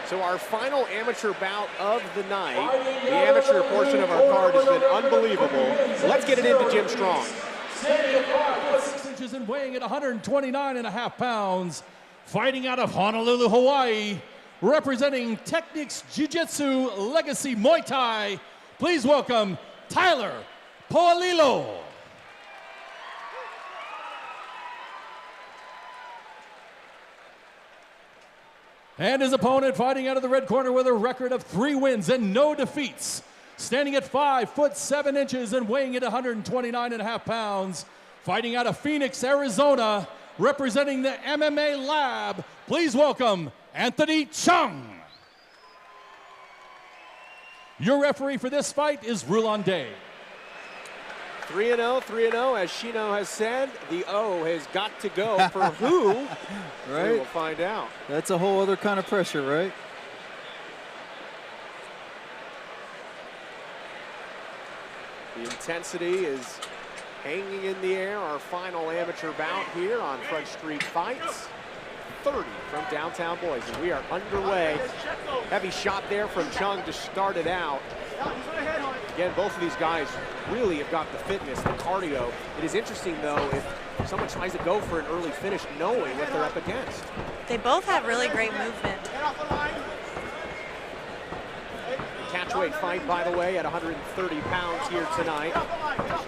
So our final amateur bout of the night, the amateur portion of our card has been unbelievable. Let's get it into Jim Strong. 6 inches and weighing at 129.5 pounds, fighting out of Honolulu, Hawaii, representing Technics Jiu-Jitsu Legacy Muay Thai, please welcome Tyler Poalillo. And his opponent fighting out of the red corner with a record of 3 wins and no defeats, standing at 5 foot 7 inches and weighing at 129.5 pounds, fighting out of Phoenix, Arizona, representing the MMA Lab, please welcome Anthony Chung. Your referee for this fight is Rulon Day. 3-0, 3-0, as Shino has said. The O has got to go for who? Right. We will find out. That's a whole other kind of pressure, right? The intensity is hanging in the air. Our final amateur bout here on Front Street Fights. 30 from downtown Boise. We are underway. Heavy shot there from Chung to start it out. Again, both of these guys really have got the fitness, the cardio. It is interesting, though, if someone tries to go for an early finish knowing what they're up against. They both have really great movement. Catchweight fight, by the way, at 130 pounds here tonight.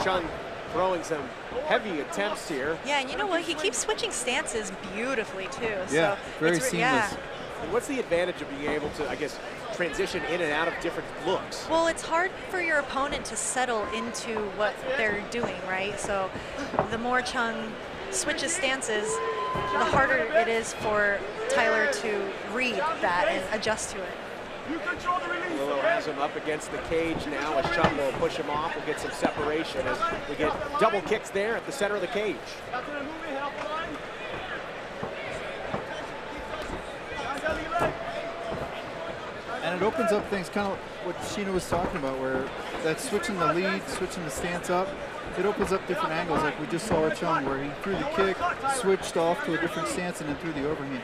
Chung throwing some heavy attempts here. Yeah, and you know what? He keeps switching stances beautifully, too. Yeah, so very seamless. Yeah. And what's the advantage of being able to, I guess, transition in and out of different looks? Well, it's hard for your opponent to settle into what they're doing, right? So the more Chung switches stances, the harder it is for Tyler to read that and adjust to it. Poalillo has him up against the cage now as Chung will push him off. We'll get some separation as we get double kicks there at the center of the cage. And it opens up things, kind of what Sheena was talking about, where that switching the lead, switching the stance up, it opens up different angles, like we just saw at Chung, where he threw the kick, switched off to a different stance, and then threw the overhand.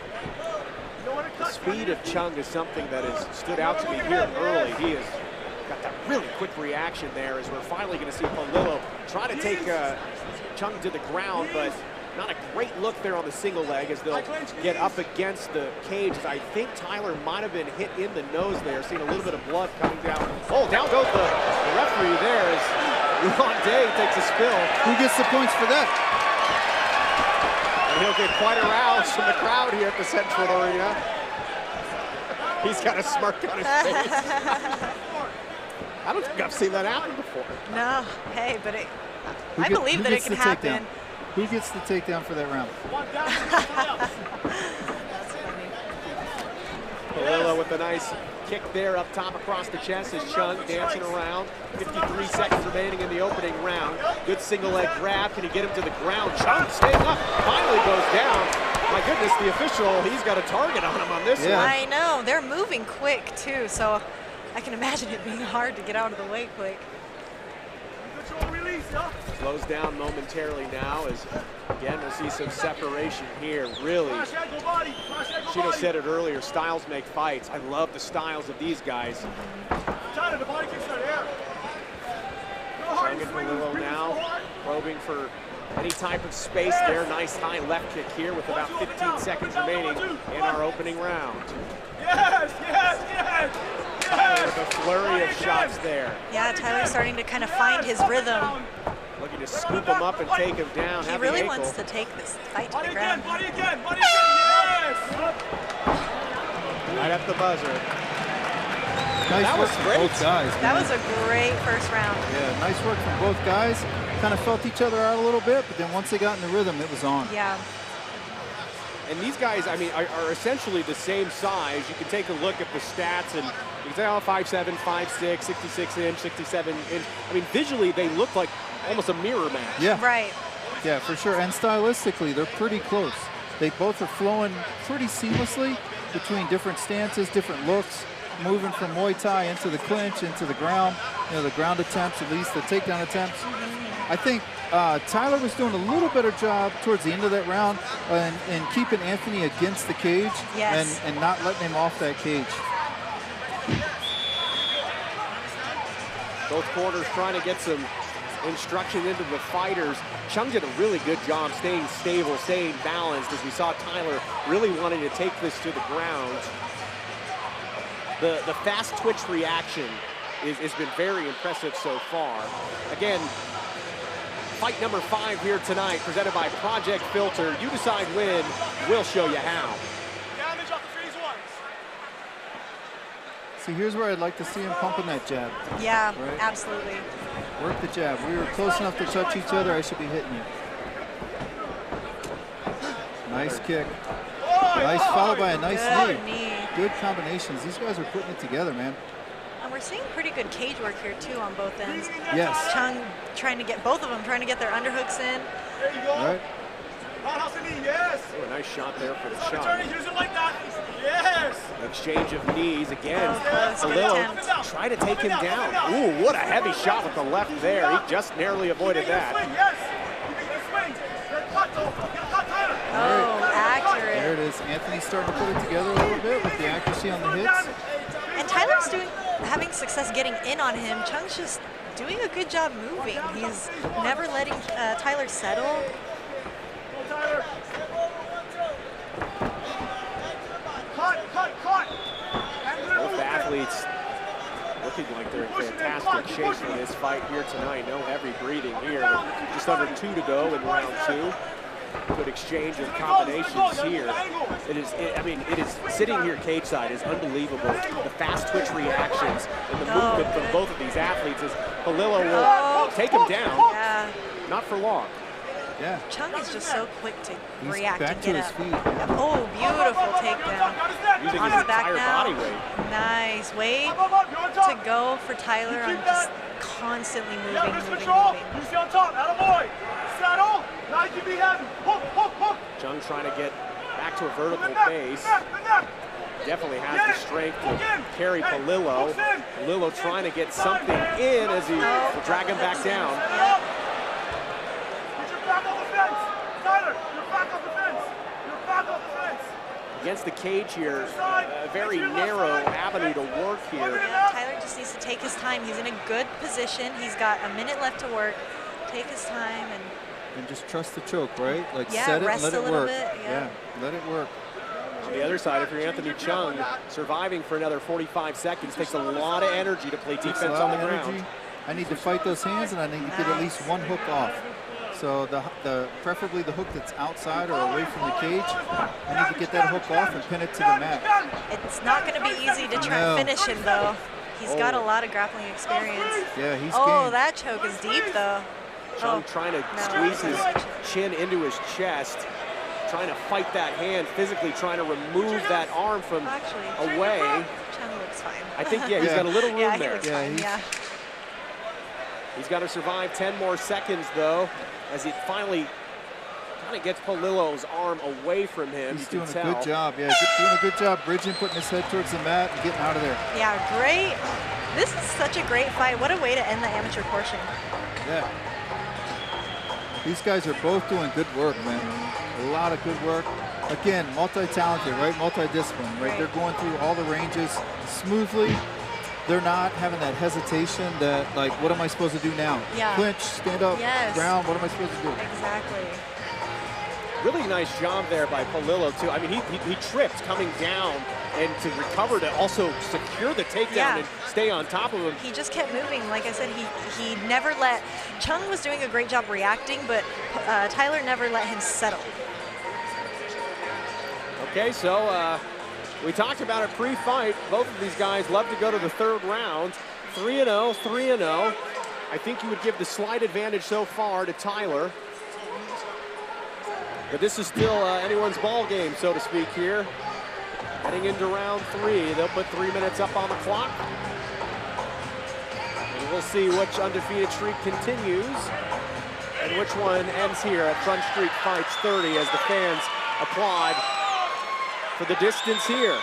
The speed of Chung is something that has stood out to me here early. He has got that really quick reaction there as we're finally going to see Poalillo try to take Chung to the ground, but not a great look there on the single leg as they'll get up against the cage. I think Tyler might have been hit in the nose there, seeing a little bit of blood coming down. Oh, down goes the referee there as Rulon Day takes a spill. Who gets the points for that? And he'll get quite a rouse from the crowd here at the Central Arena. He's got a smirk on his face. I don't think I've seen that happen before. No, hey, but I believe that it can happen. Takedown? Who gets the takedown for that round? That's funny. Poalillo with a nice kick there up top across the chest as Chung dancing around. 53 seconds remaining in the opening round. Good single leg grab. Can he get him to the ground? Chung staying up, finally goes down. My goodness, the official, he's got a target on him on this one. I know, they're moving quick too, so I can imagine it being hard to get out of the way quick. Slows down momentarily now as, again, we'll see some separation here. Really, Shino said it earlier, styles make fights. I love the styles of these guys. Chung and Poalillo now probing for any type of space there. Nice high left kick here with about 15 seconds remaining in our opening round. Yes, yes, yes! With a flurry of shots there. Yeah, Tyler's starting to kind of find his rhythm. Looking to scoop him up and take him down. He really wants to take this fight to the ground. Body again, yes! Right at the buzzer. Nice That work was from great. both guys. That man. was a great first round. Yeah, nice work from both guys. Kind of felt each other out a little bit, but then once they got in the rhythm, it was on. Yeah. And these guys, I mean, are essentially the same size. You can take a look at the stats and you can say, oh, 5'7", 5'6", 66 inch, 67 inch. I mean, visually, they look like almost a mirror match. Yeah. Right. Yeah, for sure. And stylistically, they're pretty close. They both are flowing pretty seamlessly between different stances, different looks, moving from Muay Thai into the clinch, into the ground, you know, the ground attempts, at least the takedown attempts. I think Tyler was doing a little better job towards the end of that round and keeping Anthony against the cage and not letting him off that cage. Both corners trying to get some instruction into the fighters. Chung did a really good job staying stable, staying balanced, as we saw Tyler really wanting to take this to the ground. The fast twitch reaction has been very impressive so far. Again, fight number 5 here tonight, presented by Project Filter. You decide when, we'll show you how. Damage off the freeze ones. See, here's where I'd like to see him pumping that jab. Yeah, right? absolutely. Work the jab. We were close enough to touch each other. I should be hitting you. Nice kick. Nice, followed by a nice knee. Good combinations. These guys are putting it together, man. And we're seeing pretty good cage work here, too, on both ends. Yes. Chung trying to get both of them, trying to get their underhooks in. There you go. All right. Roundhouse and knee, yes. Oh, a nice shot there for the Attorney, Chung. use it like that. Yes. Exchange of knees again. Oh, close. Good attempt. Try to take him down. Ooh, what a heavy shot with the left there. He just narrowly avoided that. Yes. You make the swing. Get cut, though. Get cut, Tyler. Oh, accurate. There it is. Anthony's starting to put it together a little bit with the accuracy on the hits. And Tyler's having success getting in on him. Chung's just doing a good job moving. He's never letting Tyler settle. Go, Tyler. Cut. Both athletes looking like they're in fantastic shape for this fight here tonight. No heavy breathing here. Just under 2 to go in round 2. Good exchange of combinations here. It is sitting here cage side is unbelievable. The fast twitch reactions and the movement from both of these athletes as Poalillo will take him down. Yeah. Not for long. Yeah. Chung is just so quick to He's react back and to get his up. feet. Yep. Oh, beautiful takedown. Using On his his back entire now. body weight. Nice. Way to go for Tyler on just constantly moving. You see on top, attaboy. Saddle. Now you can be heavy. Hook. Chung trying to get back to a vertical base. Definitely has the strength to carry Poalillo. Poalillo trying to get something in as he will drag him back down. Get your back off the fence. Tyler, you're back off the fence. You're back off the fence. Against the cage here, a very narrow avenue to work here. Yeah, Tyler just needs to take his time. He's in a good position. He's got a minute left to work. Take his time And just trust the choke, right? Like Yeah, set it and rest let a it little work. bit, yeah. Let it work. On the other side, if you're Anthony Chung, surviving for another 45 seconds takes a lot of energy to play Takes defense a lot on the of ground. energy. I need to fight those hands, and I need to get at least one hook off. So preferably the hook that's outside or away from the cage. I need to get that hook off and pin it to the mat. It's not going to be easy to try and finish him, though. He's got a lot of grappling experience. Yeah, he's Oh, game. that choke is deep, though. Chung trying to squeeze his chin into his chest, trying to fight that hand, physically trying to remove that arm from away. Chung looks fine. I think, yeah, he's got a little room Yeah, he there. looks fine, yeah. He's got to survive 10 more seconds, though, as he finally kind of gets Poalillo's arm away from him. He's you doing can a tell. good job. Yeah, doing a good job bridging, putting his head towards the mat and getting out of there. Yeah, great. This is such a great fight. What a way to end the amateur portion. Yeah. These guys are both doing good work, man. A lot of good work. Again, multi-talented, right? Multi-discipline, right? They're going through all the ranges smoothly. They're not having that hesitation that, like, what am I supposed to do now? Yeah. Clinch, stand up, ground, what am I supposed to do? Exactly. Really nice job there by Poalillo, too. I mean, he tripped coming down, and to recover to also secure the takedown and stay on top of him. He just kept moving. Like I said, he never let, Chung was doing a great job reacting, but Tyler never let him settle. Okay, so we talked about it pre-fight. Both of these guys love to go to the third round. 3-0, 3-0. I think you would give the slight advantage so far to Tyler. But this is still anyone's ball game, so to speak, here. Heading into round 3, they'll put 3 minutes up on the clock. And we'll see which undefeated streak continues and which one ends here at Front Street Fights 30 as the fans applaud for the distance here.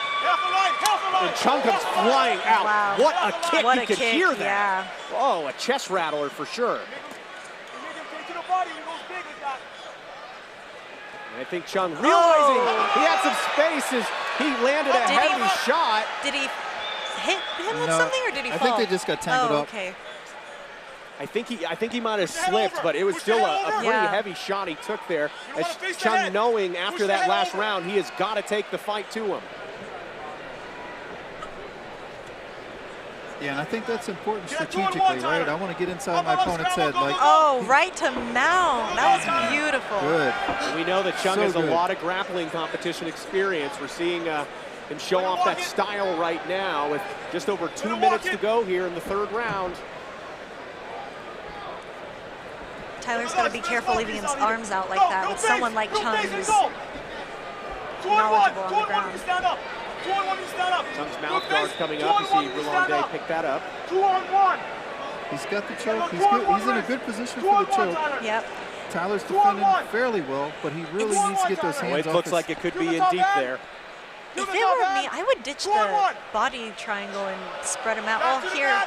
And Chung comes flying out. Wow. What a kick, What you a could kick, hear that. yeah. Oh, a chest rattler for sure. And I think Chung realizing he had some space as he landed a heavy shot. Did he hit him with something, or did he fall? I think they just got tangled up. Okay. I think he might have slipped, but it was still a pretty heavy shot he took there. As Chung knowing after that last round, he has got to take the fight to him. Yeah, and I think that's important strategically, right? I want to get inside my opponent's head. Like, oh, right to mount. That was beautiful. Good. And we know that Chung has a lot of grappling competition experience. We're seeing him show off that style right now with just over 2 minutes to go here in the third round. Tyler's got to be careful leaving his arms out like that with someone like Chung who's knowledgeable on the ground. Chung's mouth guard coming up. You see Rolande pick that up. 2-on-1. He's got the choke. He's good. He's in a good position for the choke. Yep. Tyler's defending fairly well, but he really needs to get those hands off. It looks like it could be in deep there. If it were me, I would ditch the body triangle and spread him out. Oh, here.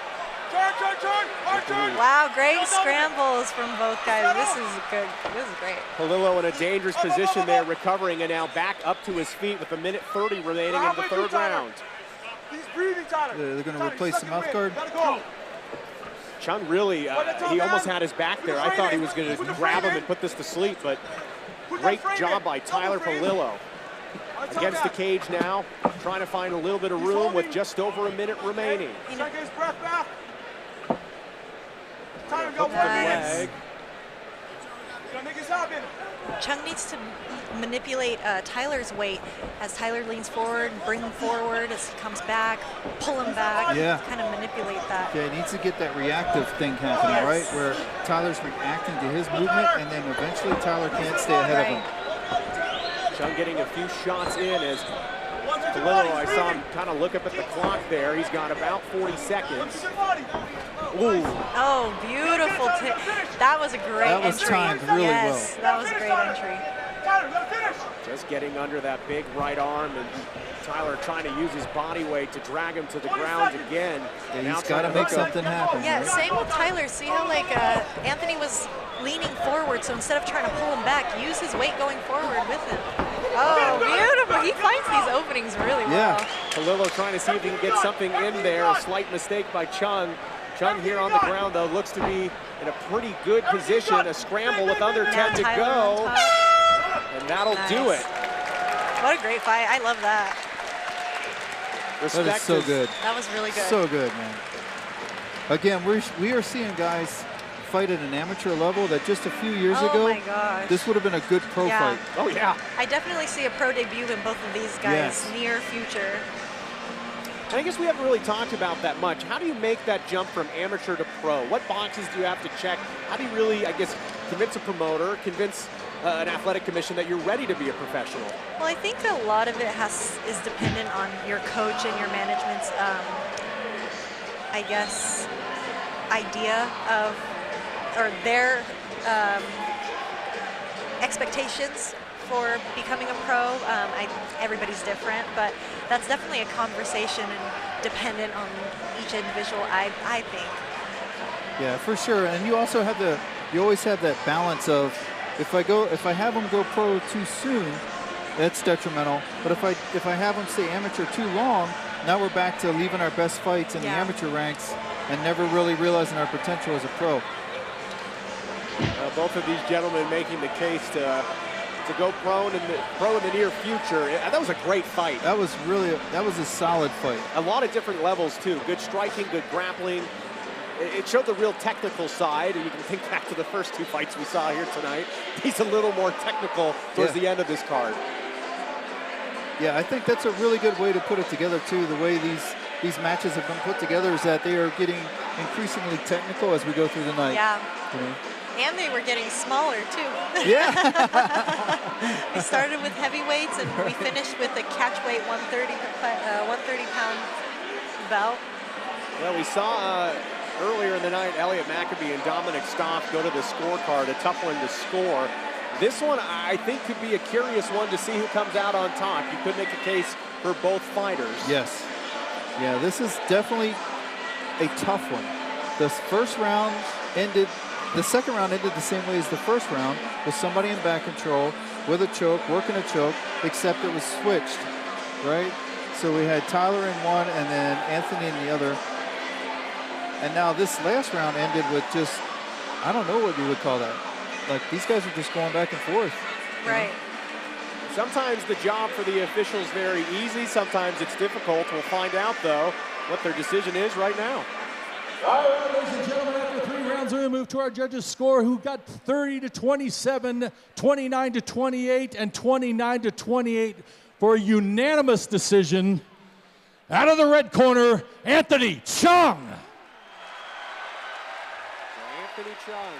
Wow, great scrambles from both guys. This is good. This is great. Poalillo in a dangerous position there, recovering, and now back up to his feet with a minute 30 remaining in the third round. He's breathing, Tyler. They're going to replace the mouth guard. Chung really, he almost had his back there. I thought he was going to grab him and put this to sleep, but great job by Tyler Poalillo. Against the cage now, trying to find a little bit of room with just over a minute remaining. Nice. Chung needs to manipulate Tyler's weight as Tyler leans forward, bring him forward as he comes back, pull him back, kind of manipulate that. Yeah, he needs to get that reactive thing happening, right? Where Tyler's reacting to his movement, and then eventually Tyler can't stay ahead of him. Chung getting a few shots in as Poalillo, I saw him kind of look up at the clock there. He's got about 40 seconds. Ooh. Oh, beautiful. That was a great entry. That was timed really well. That was a great entry. Just getting under that big right arm, and Tyler trying to use his body weight to drag him to the ground again. Yeah, he's got to make something happen. Yeah, right? same with Tyler. See how like Anthony was leaning forward, so instead of trying to pull him back, use his weight going forward with him. Oh, beautiful. He finds these openings really well. Poalillo trying to see if he can get something in there. A slight mistake by Chung. Chung here on the ground, though, looks to be in a pretty good position. A scramble with under 10 to go. And that'll do it. What a great fight. I love that. Respect that is so good. That was really good. So good, man. Again, we are seeing guys fight at an amateur level that just a few years ago, my gosh, this would have been a good pro fight. Oh, yeah. I definitely see a pro debut in both of these guys near future. And I guess we haven't really talked about that much. How do you make that jump from amateur to pro? What boxes do you have to check? How do you really, I guess, convince a promoter, convince an athletic commission that you're ready to be a professional? Well, I think a lot of it is dependent on your coach and your management's, I guess, idea of, or their expectations for becoming a pro. Everybody's different, but that's definitely a conversation and dependent on each individual, I think. Yeah, for sure. And you also have you always have that balance of, if I have them go pro too soon, that's detrimental. But if I have them stay amateur too long, now we're back to leaving our best fights in the amateur ranks and never really realizing our potential as a pro. Both of these gentlemen making the case to go pro in the near future. That was a great fight. That was a solid fight. A lot of different levels too. Good striking, good grappling. It showed the real technical side. You can think back to the first two fights we saw here tonight. He's a little more technical towards the end of this card. Yeah, I think that's a really good way to put it together too. The way these matches have been put together is that they are getting increasingly technical as we go through the night. Yeah. You know? And they were getting smaller too. Yeah. We started with heavyweights and we finished with a catch weight 130 pound belt. Well, we saw earlier in the night Elliot Maccabee and Dominic Stoff go to the scorecard, a tough one to score. This one, I think, could be a curious one to see who comes out on top. You could make a case for both fighters. Yes. Yeah, this is definitely a tough one. The first round ended the second round ended the same way as the first round, with somebody in back control, with a choke, working a choke, except it was switched, right? So we had Tyler in one and then Anthony in the other. And now this last round ended with just, I don't know what you would call that. Like, these guys are just going back and forth. Right. Sometimes the job for the officials very easy. Sometimes it's difficult. We'll find out, though, what their decision is right now. Ladies and gentlemen, after 3 rounds, we move to our judges' score, who got 30-27, 29-28, and 29-28 for a unanimous decision. Out of the red corner, Anthony Chung. Anthony Chung.